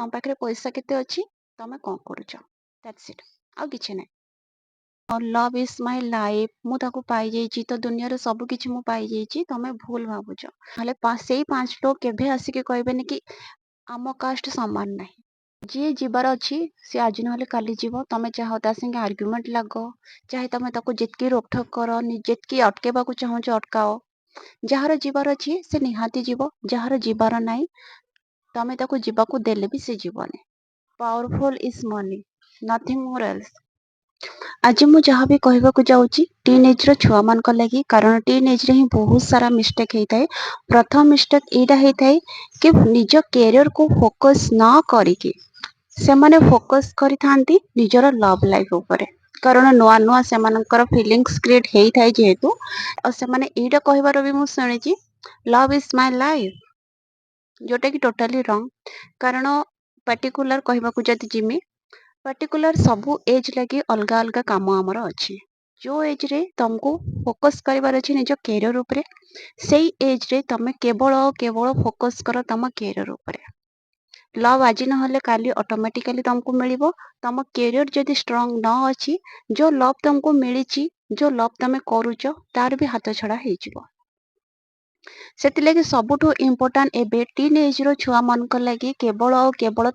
ତମ ପାଖରେ ପଇସା କେତେ ଅଛି, ତମେ କଣ କରୁଛ, ଦ୍ୟାଟ୍ସ ଇଟ୍, ଆଉ କିଛି ନାହିଁ। ଲଭ୍ ଇଜ୍ ମାଇ ଲାଇଫ୍, ମୁଁ ତାକୁ ପାଇଯାଇଛି ତ ଦୁନିଆରେ ସବୁ କିଛି ମୁଁ ପାଇଯାଇଛି, ତମେ ଭୁଲ ଭାବୁଛ। ହେଲେ ସେଇ 5 ଲୋକ କେବେ ଆସିକି କହିବେନି କି ଆମ କାଷ୍ଟ ସମାନ ନାହିଁ। ଯିଏ ଯିବାର ଅଛି ସେ ଆଜି ନହେଲେ କାଲି ଯିବ। ତମେ ଚାହ ତା ସାଙ୍ଗେ ଆର୍ଗୁମେଣ୍ଟ ଲାଗ, ଚାहे ତମେ ତାକୁ ଯେତିକି ରୋକଠୋକ କର, ଯେତିକି ଅଟକେଇବାକୁ ଚାହୁଁଛ ଅଟକାଅ। ଯାହାର ଯିବାର ଅଛି ସେ ନିହାତି ଯିବ, ଯାହାର ଯିବାର ନାହିଁ ତମେ ତାକୁ ଯିବାକୁ ଦେଲେ ବି ସେ ଯିବନି। ପାୱାରଫୁଲ ଇଜ ମନି, ନଥିଙ୍ଗ ମୋର ଏଲ୍ସ। ଆଜି ମୁଁ ଯାହା ବି କହିବାକୁ ଯାଉଛି ଟିନ୍ ଏଜ୍ର ଛୁଆମାନଙ୍କ ଲାଗି, କାରଣ ଟିନ୍ ଏଜ୍ରେ ହିଁ ବହୁତ ସାରା ମିଷ୍ଟେକ୍ ହେଇଥାଏ। ପ୍ରଥମ ମିଷ୍ଟେକ୍ ଏଇଟା ହେଇଥାଏ କି ନିଜ କ୍ୟାରିୟରକୁ ଫୋକସ୍ ନ କରିକି ସେମାନେ ଫୋକସ୍ କରିଥାନ୍ତି ନିଜର ଲଭ୍ ଲାଇଫ୍ ଉପରେ। କାରଣ ନୂଆ ନୂଆ ସେମାନଙ୍କର ଫିଲିଙ୍ଗସ୍ କ୍ରିଏଟ୍ ହେଇଥାଏ ଯେହେତୁ, ଆଉ ସେମାନେ ଏଇଟା କହିବାର ବି ମୁଁ ଶୁଣିଛି ଲଭ୍ ଇଜ୍ ମାଇ ଲାଇଫ୍, ଯୋଉଟା କି ଟୋଟାଲି ରଙ୍ଗ। କାରଣ ପାର୍ଟିକୁଲାର କହିବାକୁ ଯଦି ଯିମି, ପାର୍ଟିକୁଲାର ସବୁ ଏଜ୍ ଲାଗି ଅଲଗା ଅଲଗା କାମ ଆମର ଅଛି। ଯୋଉ ଏଜ୍ରେ ତମକୁ ଫୋକସ୍ କରିବାର ଅଛି ନିଜ କ୍ୟାରିୟର ଉପରେ, ସେଇ ଏଜ୍ରେ ତମେ କେବଳ ଫୋକସ୍ କର ତମ କ୍ୟାରିୟର ଉପରେ। ଲଭ୍ ଆଜି ନହେଲେ କାଲି ଅଟୋମେଟିକାଲି ତମକୁ ମିଳିବ। ତମ କ୍ୟାରିୟର ଯଦି ଷ୍ଟ୍ରଙ୍ଗ ନ ଅଛି, ଯୋଉ ଲଭ୍ ତମକୁ ମିଳିଛି, ଯୋଉ ଲଭ୍ ତମେ କରୁଛ ତାର ବି ହାତ ଛଡା ହେଇଯିବ। ସେଥିଲାଗି ସବୁଠୁ ଇମ୍ପୋର୍ଟାଣ୍ଟ ଏବେ ଟିନ୍ ଏଜ୍ର ଛୁଆମାନଙ୍କ ଲାଗି କେବଳ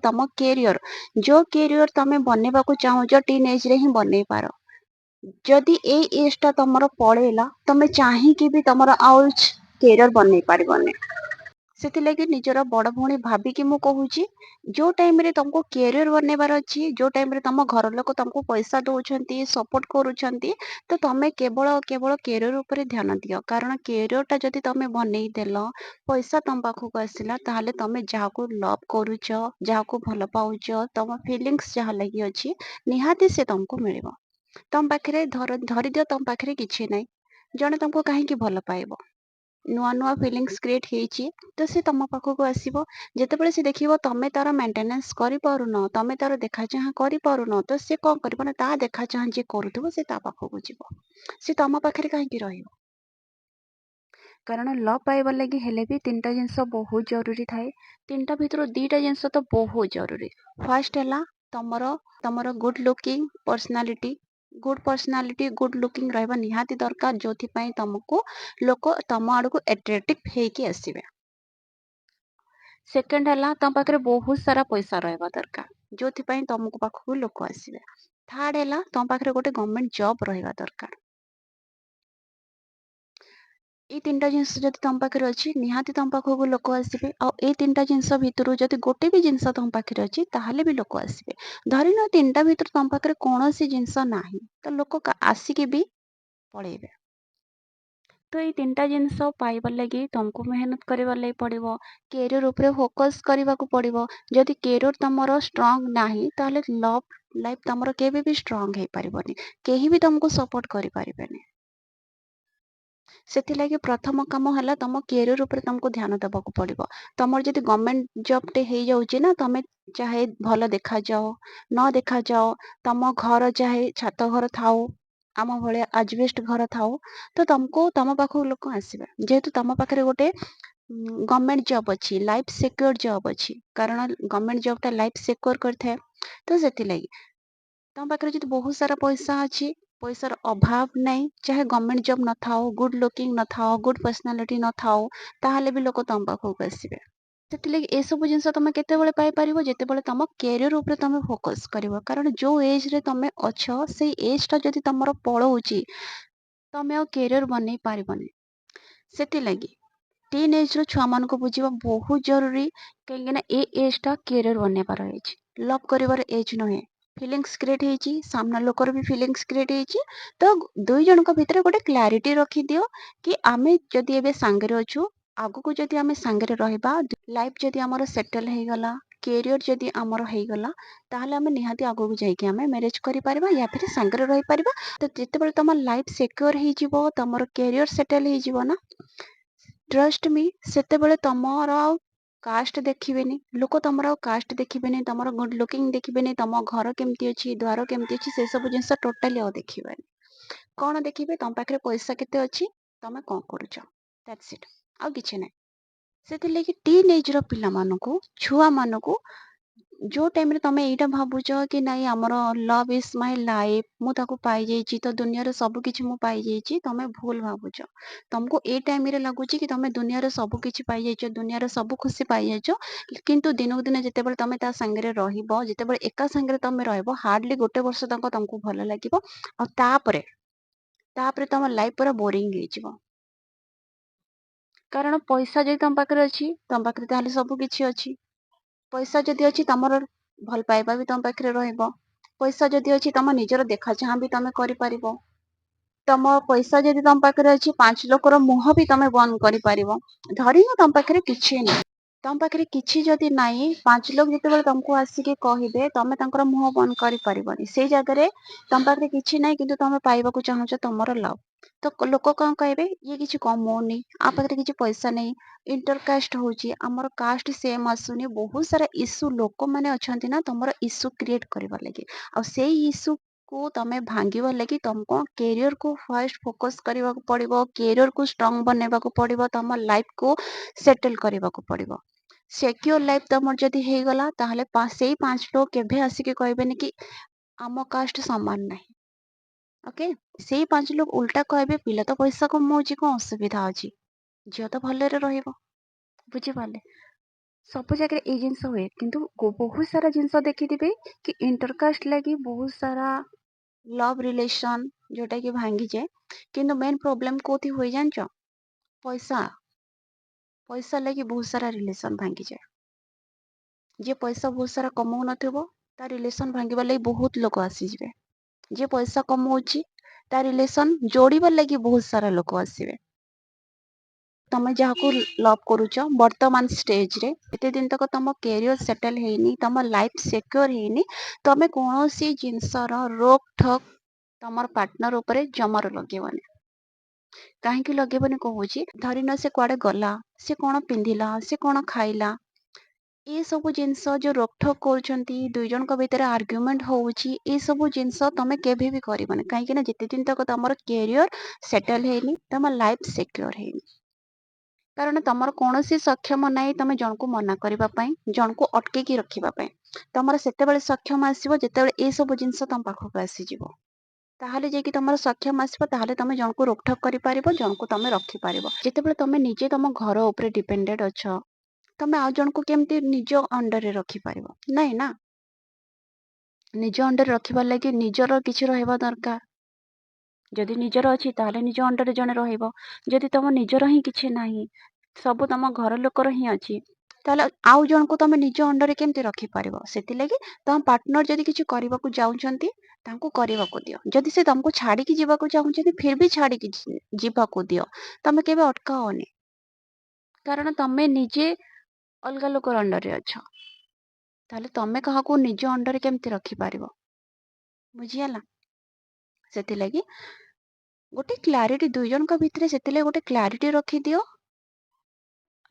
ତମ କ୍ୟାରିୟର, ଯୋଉ କ୍ୟାରିୟର ତମେ ବନେଇବାକୁ ଚାହୁଁଛ ଟିନ୍ ଏଜ୍ରେ ହିଁ ବନେଇ ପାର। ଯଦି ଏଇ ଏଜ୍ଟା ତମର ପଳେଇଲା, ତମେ ଚାହିଁକି ବି ତମର ଆଉ କ୍ୟାରିୟର ବନେଇ ପାରିବନି। ସେଥିଲାଗି ନିଜର ବଡ ଭଉଣୀ ଭାବିକି ମୁଁ କହୁଛି, ଯୋଉ ଟାଇମରେ ତମକୁ କ୍ୟାରିୟର ବନେଇବାର ଅଛି, ଯୋଉ ଟାଇମରେ ତମ ଘର ଲୋକ ତମକୁ ପଇସା ଦଉଛନ୍ତି, ସପୋର୍ଟ କରୁଛନ୍ତି, ତ ତମେ କେବଳ କ୍ୟାରିୟର ଉପରେ ଧ୍ୟାନ ଦିଅ। କାରଣ କ୍ୟାରିୟରଟା ଯଦି ତମେ ବନେଇ ଦେଲ, ପଇସା ତମ ପାଖକୁ ଆସିଲା, ତାହେଲେ ତମେ ଯାହାକୁ ଲଭ୍ କରୁଛ, ଯାହାକୁ ଭଲ ପାଉଛ, ତମ ଫିଲିଙ୍ଗସ୍ ଯାହା ଲାଗି ଅଛି, ନିହାତି ସେ ତମକୁ ମିଳିବ। ତମ ପାଖରେ ଧରିଦିଅ ତମ ପାଖରେ କିଛି ନାହିଁ, ଜଣେ ତମକୁ କାହିଁକି ଭଲ ପାଇବ? ନୂଆ ନୂଆ ଫିଲିଙ୍ଗସ୍ କ୍ରିଏଟ୍ ହେଇଛି ତ ସେ ତମ ପାଖକୁ ଆସିବ। ଯେତେବେଳେ ସେ ଦେଖିବ ତମେ ତାର ମେଣ୍ଟେନାନ୍ସ କରିପାରୁନ, ତମେ ତାର ଦେଖା ଚାହାଁ କରିପାରୁନ, ତ ସେ କଣ କରିବ ନା ତା ଦେଖା ଚାହାଁ ଯିଏ କରୁଥିବ ସେ ତା ପାଖକୁ ଯିବ। ସେ ତମ ପାଖରେ କାହିଁକି ରହିବ? କାରଣ ଲଭ୍ ପାଇବା ଲାଗି ହେଲେ ବି 3ଟା ଜିନିଷ ବହୁତ ଜରୁରୀ ଥାଏ। 3ଟା ଭିତରୁ 2ଟା ଜିନିଷ ତ ବହୁତ ଜରୁରୀ। ଫାର୍ଷ୍ଟ ହେଲା ତମର good looking personality. Good personality, good looking ରହିବା ନିହାତି ଦରକାର, ଯୋଉଥିପାଇଁ ତମକୁ ଲୋକ ତମ ଆଡକୁ ଆଟ୍ରାକ୍ଟିଭ ହେଇକି ଆସିବେ। ସେକେଣ୍ଡ ହେଲା ତମ ପାଖରେ ବହୁତ ସାରା ପଇସା ରହିବା ଦରକାର, ଯୋଉଥିପାଇଁ ତମକୁ ପାଖକୁ ଲୋକ ଆସିବେ। ଥାର୍ଡ ହେଲା ତମ ପାଖରେ ଗୋଟେ ଗଭର୍ଣ୍ଣମେଣ୍ଟ ଜବ୍ ରହିବା ଦରକାର। ଏଇ 3ଟା ଜିନିଷ ଯଦି ତମ ପାଖରେ ଅଛି, ନିହାତି ତମ ପାଖକୁ ଲୋକ ଆସିବେ। ଆଉ ଏଇ 3ଟା ଜିନିଷ ଭିତରୁ ଯଦି ଗୋଟେ ବି ଜିନିଷ ତମ ପାଖରେ ଅଛି, ତାହେଲେ ବି ଲୋକ ଆସିବେ। ଧରିନିଅ 3ଟା ଭିତରୁ ତମ ପାଖରେ କୌଣସି ଜିନିଷ ନାହିଁ, ତ ଲୋକ ଆସିକି ବି ପଳେଇବେ। ତ ଏଇ 3ଟା ଜିନିଷ ପାଇବା ଲାଗି ତମକୁ ମେହନତ କରିବା ଲାଗି ପଡିବ, କ୍ୟାରିୟର ଉପରେ ଫୋକସ୍ କରିବାକୁ ପଡିବ। ଯଦି କ୍ୟାରିୟର ତମର ଷ୍ଟ୍ରଙ୍ଗ ନାହିଁ, ତାହେଲେ ଲଭ୍ ଲାଇଫ୍ ତମର କେବେ ବି ଷ୍ଟ୍ରଙ୍ଗ ହେଇପାରିବନି, କେହି ବି ତମକୁ ସପୋର୍ଟ କରିପାରିବେନି। ସେଥିଲାଗି ପ୍ରଥମ କାମ ହେଲା ତମ କ୍ୟାରିୟର ଉପରେ ତମକୁ ଧ୍ୟାନ ଦେବାକୁ ପଡିବ। ତମର ଯଦି ଗଭର୍ଣ୍ଣମେଣ୍ଟ ଜବଟେ ହେଇଯାଉଛି ନା, ତମେ ଚାହେ ଭଲ ଦେଖାଯାଅ ନ ଦେଖାଯାଅ, ତମ ଘର ଚାହେ ଛାତ ଘର ଥାଉ, ଆମ ଭଳିଆ ଆଜବେଷ୍ଟ ଘର ଥାଉ, ତ ତମ ପାଖକୁ ଲୋକ ଆସିବେ। ଯେହେତୁ ତମ ପାଖରେ ଗୋଟେ ଗଭର୍ଣ୍ଣମେଣ୍ଟ ଜବ୍ ଅଛି, ଲାଇଫ୍ ସିକ୍ୟୁର ଜବ୍ ଅଛି। କାରଣ ଗଭର୍ଣ୍ଣମେଣ୍ଟ ଜବଟା ଲାଇଫ୍ ସିକ୍ୟୁର କରିଥାଏ। ତ ସେଥିଲାଗି ତମ ପାଖରେ ଯଦି ବହୁତ ସାରା ପଇସା ଅଛି, ପଇସାର ଅଭାବ ନାହିଁ, ଚାହେ ଗଭର୍ଣ୍ଣମେଣ୍ଟ ଜବ୍ ନଥାଉ, ଗୁଡ୍ ଲୁକିଂ ନଥାଉ, ଗୁଡ୍ ପର୍ସନାଲିଟି ନଥାଉ, ତାହେଲେ ବି ଲୋକ ତମ ପାଖକୁ ଆସିବେ। ସେଥିଲାଗି ଏସବୁ ଜିନିଷ ତମେ କେତେବେଳେ ପାଇପାରିବ? ଯେତେବେଳେ ତମ କ୍ୟାରିୟର ଉପରେ ତମେ ଫୋକସ୍ କରିବ। କାରଣ ଯୋଉ ଏଜ୍ରେ ତମେ ଅଛ, ସେଇ ଏଜ୍ଟା ଯଦି ତମର ପଳଉଛି, ତମେ ଆଉ କ୍ୟାରିୟର ବନେଇ ପାରିବନି। ସେଥିଲାଗି ଟିନ୍ ଏଜ୍ର ଛୁଆମାନଙ୍କୁ ବୁଝିବା ବହୁତ ଜରୁରୀ, କାହିଁକିନା ଏ ଏଜ୍ଟା କ୍ୟାରିୟର ବନେଇବାର ଏଜ୍, ଲଭ୍ କରିବାର ଏଜ୍ ନୁହେଁ। ଫିଲିଙ୍ଗସ୍ କ୍ରିଏଟ୍ ହେଇଛି, ସାମ୍ନା ଲୋକର ବି ଫିଲିଙ୍ଗସ୍ କ୍ରିଏଟ୍ ହେଇଛି, ତ ଦୁଇ ଜଣଙ୍କ ଭିତରେ ଗୋଟେ କ୍ଲାରିଟି ରଖିଦିଅ କି ଆମେ ଯଦି ଏବେ ସାଙ୍ଗରେ ଅଛୁ, ଆଗକୁ ଯଦି ଆମେ ସାଙ୍ଗରେ ରହିବା, ଲାଇଫ୍ ଯଦି ଆମର ସେଟଲ୍ ହେଇଗଲା, କ୍ୟାରିୟର ଯଦି ଆମର ହେଇଗଲା, ତାହେଲେ ଆମେ ନିହାତି ଆଗକୁ ଯାଇକି ଆମେ ମ୍ୟାରେଜ କରିପାରିବା, ୟା ଫିର ସାଙ୍ଗରେ ରହିପାରିବା। ତ ଯେତେବେଳେ ତମ ଲାଇଫ୍ ସିକ୍ୟୁର ହେଇଯିବ, ତମର କ୍ୟାରିୟର ସେଟଲ୍ ହେଇଯିବ ନା, ଟ୍ରଷ୍ଟ ମି, ସେତେବେଳେ ତମର ଆଉ କାଷ୍ଟ ଦେଖିବେନି ଲୋକ, ତମର ଆଉ କାଷ୍ଟ ଦେଖିବେନି, ତମର ଗୁଡ୍ ଲୁକିଂ ଦେଖିବେନି, ତମ ଘର କେମିତି ଅଛି, ଦ୍ୱାର କେମିତି ଅଛି, ସେ ସବୁ ଜିନିଷ ଟୋଟାଲି ଆଉ ଦେଖିବେନି। କଣ ଦେଖିବେ? ତମ ପାଖରେ ପଇସା କେତେ ଅଛି, ତମେ କଣ କରୁଛ, ଦ୍ୟାଟ୍ସ ଇଟ୍, ଆଉ କିଛି ନାହିଁ। ସେଥିଲାଗି ଟିନ୍ ଏଜ୍ର ପିଲାମାନଙ୍କୁ, ଛୁଆମାନଙ୍କୁ जो टाइम रे तमे एइटा भाबुଛ कि नाଇଁ ଆମର ଲଭ୍ ଇଜ୍ ମାଇ ଲାଇଫ୍, ମୁଁ ତାକୁ ପାଇଯାଇଛି ତ ଦୁନିଆର ସବୁ କିଛି ମୁଁ ପାଇଯାଇଛି, ତମେ ଭୁଲ ଭାବୁଛ। ତମକୁ ଏଇ ଟାଇମ ରେ ଲାଗୁଛି କି ତମେ ଦୁନିଆର ସବୁ କିଛି ପାଇଯାଇଛ, ଦୁନିଆର ସବୁ ଖୁସି ପାଇଯାଇଛ, କିନ୍ତୁ ଦିନକୁ ଦିନ ଯେତେବେଳେ ତମେ ତା ସାଙ୍ଗରେ ରହିବ, ଯେତେବେଳେ ଏକା ସାଙ୍ଗରେ ତମେ ରହିବ, ହାର୍ଡଲି 1 ବର୍ଷ ତକ ତମକୁ ଭଲ ଲାଗିବ। ଆଉ ତାପରେ ତମ ଲାଇଫ ପୁରା ବୋରିଂ ହେଇଯିବ। କାରଣ ପଇସା ଯଦି ତମ ପାଖରେ ଅଛି, ତମ ପାଖରେ ତାହେଲେ ସବୁ କିଛି ଅଛି। ପଇସା ଯଦି ଅଛି, ତମର ଭଲ ପାଇବା ବି ତମ ପାଖରେ ରହିବ। ପଇସା ଯଦି ଅଛି, ତମ ନିଜର ଦେଖା ଚାହାଁ ବି ତମେ କରିପାରିବ। ତମ ପଇସା ଯଦି ତମ ପାଖରେ ଅଛି, 5 ଲୋକର ମୁହଁ ବି ତମେ ବନ୍ଦ କରିପାରିବ। ଧରିନିଅ ତମ ପାଖରେ କିଛି ନାହିଁ, ତମ ପାଖରେ କିଛି ଯଦି ନାହିଁ, 5 ଲୋକ ଯେତେବେଳେ ତମକୁ ଆସିକି କହିବେ, ତମେ ତାଙ୍କର ମୁହଁ ବନ୍ଦ କରିପାରିବନି। ସେଇ ଜାଗାରେ ତମ ପାଖରେ କିଛି ନାହିଁ, କିନ୍ତୁ ତମେ ପାଇବାକୁ ଚାହୁଁଛ ତମର ଲଭ୍। ତ ଲୋକ କଣ କହିବେ, ଇଏ କିଛି କମଉନି, ଆ ପାଖରେ କିଛି ପଇସା ନାହିଁ, ଇଣ୍ଟରକାଷ୍ଟ ହଉଛି, ଆମର କାଷ୍ଟ ସେମ ଆସୁନି, ବହୁତ ସାରା ଇସ୍ୟୁ ଲୋକମାନେ ଅଛନ୍ତି ନା ତମର ଇସ୍ୟୁ କ୍ରିଏଟ କରିବା ଲାଗି। ଆଉ ସେଇ ଇସ୍ୟୁ କୁ ତମେ ଭାଙ୍ଗିବା ଲାଗି ତମକୁ କ୍ୟାରିୟର କୁ ଫାର୍ଷ୍ଟ ଫୋକସ କରିବାକୁ ପଡିବ, କ୍ୟାରିୟର କୁ ଷ୍ଟ୍ରଙ୍ଗ ବନେଇବାକୁ ପଡିବ, ତମ ଲାଇଫ କୁ ସେଟଲ କରିବାକୁ ପଡିବ। ସେକ୍ୟୁର ଲାଇଫ ତମର ଯଦି ହେଇଗଲା, ତାହେଲେ ସେଇ 5 ଲୋକ କେବେ ଆସିକି କହିବେନି କି ଆମ କାଷ୍ଟ ସମାନ ନାହିଁ। ଓକେ, ସେଇ 5 ଲୋକ ଉଲ୍ଟା କହିବେ, ପିଲା ତ ପଇସା କମଉଛି, କଣ ଅସୁବିଧା ଅଛି, ଝିଅ ତ ଭଲରେ ରହିବ। ବୁଝିପାରିଲେ? ସବୁ ଜାଗାରେ ଏଇ ଜିନିଷ ହୁଏ, କିନ୍ତୁ ବହୁତ ସାରା ଜିନିଷ ଦେଖିଥିବେ କି ଇଣ୍ଟରକାଷ୍ଟ ଲାଗି ବହୁତ ସାରା ଲଭ୍ ରିଲେସନ ଯୋଉଟା କି ଭାଙ୍ଗିଯାଏ। କିନ୍ତୁ ମେନ୍ ପ୍ରୋବ୍ଲେମ କୋଉଠି ହୁଏ ଜାଣିଛ? ପଇସା। ପଇସା ଲାଗି ବହୁତ ସାରା ରିଲେସନ ଭାଙ୍ଗିଯାଏ। ଯିଏ ପଇସା ବହୁତ ସାରା କମଉନଥିବ, ତା ରିଲେସନ ଭାଙ୍ଗିବା ଲାଗି ବହୁତ ଲୋକ ଆସିଯିବେ। ଯିଏ ପଇସା କମଉଛି, ତା ରିଲେସନ ଯୋଡିବା ଲାଗି ବହୁତ ସାରା ଲୋକ ଆସିବେ। ତମେ ଯାହାକୁ ଲଭ୍ କରୁଛ ବର୍ତ୍ତମାନ ଷ୍ଟେଜରେ, ଏତେ ଦିନ ତକ ତମ କ୍ୟାରିୟର ସେଟଲ ହେଇନି, ତମ ଲାଇଫ ସିକ୍યોର ହେଇନି, ତମେ କୌଣସି ଜିନିଷର ରୋକ ଠୋକ ତମର ପାର୍ଟନର ଉପରେ ଜମାରୁ ଲଗେଇବନି। କାହିଁକି ଲଗେଇବନି କହୁଛି, ଧରିନ ସେ କୁଆଡେ ଗଲା, ସେ କଣ ପିନ୍ଧିଲା, ସେ କଣ ଖାଇଲା, ଏ ସବୁ ଜିନିଷ ଯୋଉ ରୋକଠୋକ କରୁଛନ୍ତି, 2 ଜଣଙ୍କ ଭିତରେ ଆର୍ଗୁମେଣ୍ଟ ହଉଛି, ଏ ସବୁ ଜିନିଷ ତମେ କେବେ ବି କରିବନି। କାହିଁକି ନା ଯେତେ ଦିନ ତକ ତମର କ୍ୟାରିୟର ସେଟଲ ହେଇନି, ତମ ଲାଇଫ ସିକ୍યોର ହେଇନି। କାରଣ ତମର କୌଣସି ସକ୍ଷମ ନାହିଁ ତମେ ଜଣକୁ ମନା କରିବା ପାଇଁ, ଜଣକୁ ଅଟକେଇକି ରଖିବା ପାଇଁ। ତମର ସେତେବେଳେ ସକ୍ଷମ ଆସିବ ଯେତେବେଳେ ଏ ସବୁ ଜିନିଷ ତମ ପାଖକୁ ଆସିଯିବ। ତାହେଲେ ଯାଇକି ତମର ସକ୍ଷମ ଆସିବ, ତାହେଲେ ତମେ ଜଣକୁ ରୋକଠୋକ କରିପାରିବ, ଜଣକୁ ତମେ ରଖିପାରିବ। ଯେତେବେଳେ ତମେ ନିଜେ ତମ ଘର ଉପରେ ଡିପେଣ୍ଡେଡ ଅଛ, ତମେ ଆଉ ଜଣକୁ କେମିତି ନିଜ ଅଣ୍ଡରରେ ରଖିପାରିବ? ନାଇଁ ନା। ନିଜ ଅଣ୍ଡରରେ ରଖିବାର ଲାଗି ନିଜର କିଛି ରହିବା ଦରକାର। ଯଦି ନିଜର ଅଛି, ତାହେଲେ ନିଜ ଅଣ୍ଡରରେ ଜଣେ ରହିବ। ଯଦି ତମ ନିଜର ହିଁ କିଛି ନାହିଁ, ସବୁ ତମ ଘର ଲୋକର ହିଁ ଅଛି, ତାହେଲେ ଆଉ ଜଣକୁ ତମେ ନିଜ ଅଣ୍ଡରରେ କେମିତି ରଖିପାରିବ? ସେଥିଲାଗି ତମ ପାର୍ଟନର ଯଦି କିଛି କରିବାକୁ ଯାଉଛନ୍ତି, ତାଙ୍କୁ କରିବାକୁ ଦିଅ। ଯଦି ସେ ତମକୁ ଛାଡିକି ଯିବାକୁ ଚାହୁଁଛନ୍ତି, ଫିର ବି ଛାଡିକି ଯିବାକୁ ଦିଅ। ତମେ କେବେ ଅଟକାଅନି। କାରଣ ତମେ ନିଜେ ଅଲଗା ଲୋକର ଅଣ୍ଡରରେ ଅଛ, ତାହେଲେ ତମେ କାହାକୁ ନିଜ ଅଣ୍ଡରରେ କେମିତି ରଖିପାରିବ? ବୁଝିହେଲା? ସେଥିଲାଗି ଗୋଟେ କ୍ଲାରିଟି 2 ଜଣଙ୍କ ଭିତରେ, ସେଥିଲାଗି ଗୋଟେ କ୍ଲାରିଟି ରଖିଦିଅ।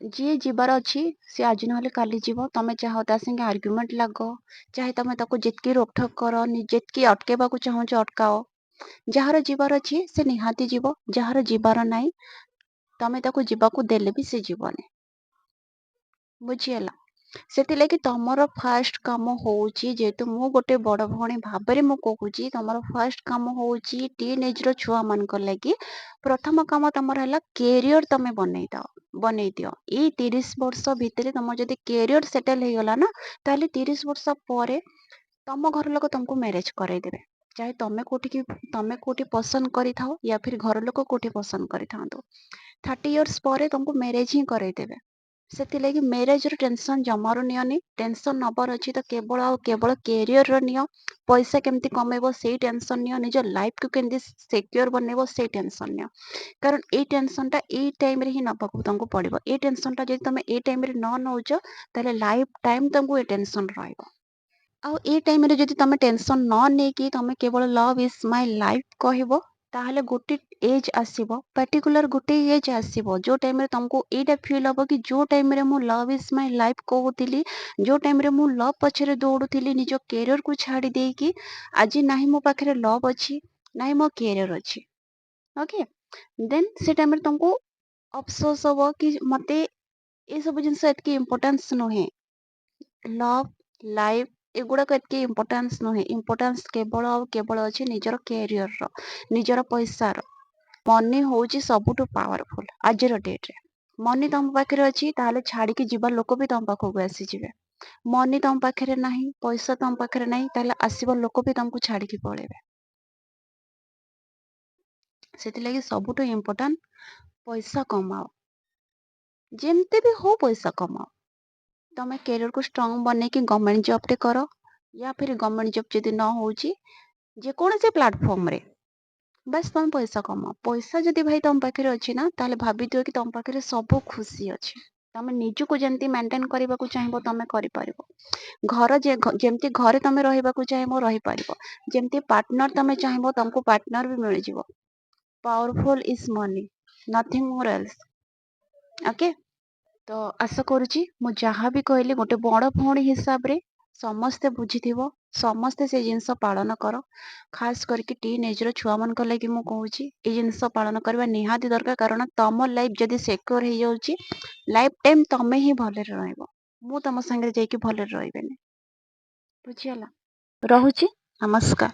ଯିଏ ଯିବାର ଅଛି, ସିଏ ଆଜି ନହେଲେ କାଲି ଯିବ। ତମେ ଚାହ ତା ସାଙ୍ଗେ ଆର୍ଗୁମେଣ୍ଟ ଲାଗ, ଚାहे ତମେ ତାକୁ ଯେତିକି ରୋକଠୋକ କର, ଯେତିକି ଅଟକେଇବାକୁ ଚାହୁଁଛ ଅଟକାଅ। ଯାହାର ଯିବାର ଅଛି ସେ ନିହାତି ଯିବ, ଯାହାର ଯିବାର ନାହିଁ ତମେ ତାକୁ ଯିବାକୁ ଦେଲେ ବି ସେ ଯିବନି। ବୁଝିହେଲା? ସେଥିଲାଗି ତମର ଫାଷ୍ଟ କାମ ହଉଛି, ଯେହେତୁ ମୁଁ ଗୋଟେ ବଡ ଭଉଣୀ ଭାବରେ ମୁଁ କହୁଛି, ତମର ଫାଷ୍ଟ କାମ ହଉଛି ଟିନ୍ ଏଜର ଛୁଆ ମାନଙ୍କ ଲାଗି ପ୍ରଥମ କାମ ତମର ହେଲା କ୍ୟାରିୟର ତମେ ବନେଇ ଦିଅ। ଏଇ 30 ବର୍ଷ ଭିତରେ ତମର ଯଦି କ୍ୟାରିୟର ସେଟଲ ହେଇଗଲା ନା, ତାହେଲେ 30 ବର୍ଷ ପରେ ତମ ଘର ଲୋକ ତମକୁ ମ୍ୟାରେଜ କରେଇଦେବେ। ଚାहे ତମେ କୋଉଠି ପସନ୍ଦ କରିଥାଅ, ୟା ଫିର ଘର ଲୋକ କୋଉଠି ପସନ୍ଦ କରିଥାନ୍ତୁ, 30 ଇୟର୍ସ ପରେ ତମକୁ ମ୍ୟାରେଜ ହିଁ କରେଇଦେବେ। ସେଥିଲାଗି ମ୍ୟାରେଜର ଟେନସନ ଜମାରୁ ନିଅନି। ଟେନସନ ନବାର ଅଛି ତ କେବଳ ଆଉ କେବଳ କ୍ୟାରିୟରର ନିଅ। ପଇସା କେମିତି କମେଇବ ସେଇ ଟେନସନ ନିଅ। ନିଜ ଲାଇଫକୁ କେମିତି ସିକ୍યોର ବନେଇବ ସେଇ ଟେନସନ ନିଅ। କାରଣ ଏଇ ଟେନସନଟା ଏଇ ଟାଇମରେ ହିଁ ନବାକୁ ତମକୁ ପଡିବ। ଏଇ ଟେନସନଟା ଯଦି ତମେ ଏଇ ଟାଇମରେ ନ ନଉଛ, ତାହେଲେ ଲାଇଫ ଟାଇମ ତମକୁ ଏ ଟେନସନ ରହିବ। ଆଉ ଏଇ ଟାଇମରେ ଯଦି ତମେ ଟେନସନ ନ ନେଇକି ତମେ କେବଳ ଲଭ୍ ଇଜ ମାଇ ଲାଇଫ କହିବ, ତାହେଲେ ଗୋଟେ ଏଜ ଆସିବ, ପାର୍ଟିକୁଲାର ଗୋଟେ ଏଜ ଆସିବ, ଯୋଉ ଟାଇମରେ ତମକୁ ଏଇଟା ଫିଲ୍ ହବ କି ଯୋଉ ଟାଇମରେ ମୁଁ ଲଭ୍ ଇଜ ମାଇ ଲାଇଫ କହୁଥିଲି, ଯୋଉ ଟାଇମରେ ମୁଁ ଲଭ୍ ପଛରେ ଦୌଡୁଥିଲି ନିଜ କ୍ୟାରିୟରକୁ ଛାଡି ଦେଇକି, ଆଜି ନାହିଁ ମୋ ପାଖରେ ଲଭ୍ ଅଛି, ନାହିଁ ମୋ କ୍ୟାରିୟର ଅଛି। ଓକେ, ଦେନ୍ ସେ ଟାଇମରେ ତମକୁ ଅଫସୋସ ହବ କି ମତେ ଏ ସବୁ ଜିନିଷ ଏତିକି ଇମ୍ପୋର୍ଟାନ୍ସ ନୁହେଁ। ଲଭ୍ ଲାଇଫ ଏଗୁଡାକ ଏତିକି ଇମ୍ପୋର୍ଟାନ୍ସ ନୁହେଁ। ଇମ୍ପୋର୍ଟାନ୍ସ କେବଳ ଆଉ କେବଳ ଅଛି ନିଜର କ୍ୟାରିୟରର, ନିଜର ପଇସାର। ମନି ହଉଛି ସବୁଠୁ ପାୱାରଫୁଲ ଆଜିର ଡେଟରେ। ମନି ତମ ପାଖରେ ଅଛି ତାହେଲେ ଛାଡିକି ଯିବା ଲୋକ ବି ତମ ପାଖକୁ ଆସିଯିବେ। ମନି ତମ ପାଖରେ ନାହିଁ, ପଇସା ତମ ପାଖରେ ନାହିଁ, ତାହେଲେ ଆସିବ ଲୋକ ବି ତମକୁ ଛାଡିକି ପଳେଇବେ। ସେଥିଲାଗି ସବୁଠୁ ଇମ୍ପୋର୍ଟାଣ୍ଟ ପଇସା କମାଅ, ଯେମିତି ବି ହଉ ପଇସା କମାଅ। ତମେ କ୍ୟାରିୟରକୁ ଷ୍ଟ୍ରଙ୍ଗ ବନେଇକି ଗଭର୍ଣ୍ଣମେଣ୍ଟ ଜବଟେ କର, ୟା ଫିର ଗଭର୍ଣ୍ଣମେଣ୍ଟ ଜବ ଯଦି ନ ହଉଛି ଯେକୌଣସି ପ୍ଲାଟଫର୍ମରେ ବାସ୍ ତମେ ପଇସା କମାଅ। ପଇସା ଯଦି ଭାଇ ତମ ପାଖରେ ଅଛି ନା, ତାହେଲେ ଭାବିଥିବ କି ତମ ପାଖରେ ସବୁ ଖୁସି ଅଛି। ତମେ ନିଜକୁ ଯେମିତି ମେଣ୍ଟେନ କରିବାକୁ ଚାହିଁବ ତମେ କରିପାରିବ। ଯେମିତି ଘରେ ତମେ ରହିବାକୁ ଚାହିଁବ ରହିପାରିବ। ଯେମିତି ପାର୍ଟନର ତମେ ଚାହିଁବ ତମକୁ ପାର୍ଟନର ବି ମିଳିଯିବ। ପାୱାରଫୁଲ ଇଜ ମନି, ନଥିଙ୍ଗ ମୋର ଏଲ୍ସ। ଓକେ। ତ ଆଶା କରୁଛି ମୁଁ ଯାହା ବି କହିଲି ଗୋଟେ ବଡ ଭଉଣୀ ହିସାବରେ ସମସ୍ତେ ବୁଝିଥିବ, ସମସ୍ତେ ସେ ଜିନିଷ ପାଳନ କର। ଖାସ କରିକି ଟିନ୍ ଏଜର ଛୁଆ ମାନଙ୍କ ଲାଗି ମୁଁ କହୁଛି ଏଇ ଜିନିଷ ପାଳନ କରିବା ନିହାତି ଦରକାର। କାରଣ ତମ ଲାଇଫ ଯଦି ସିକ୍योର ହେଇଯାଉଛି, ଲାଇଫ ଟାଇମ ତମେ ହିଁ ଭଲରେ ରହିବ। ମୁଁ ତମ ସାଙ୍ଗରେ ଯାଇକି ଭଲରେ ରହିବେନି। ବୁଝିଗଲା? ରହୁଛି। ନମସ୍କାର।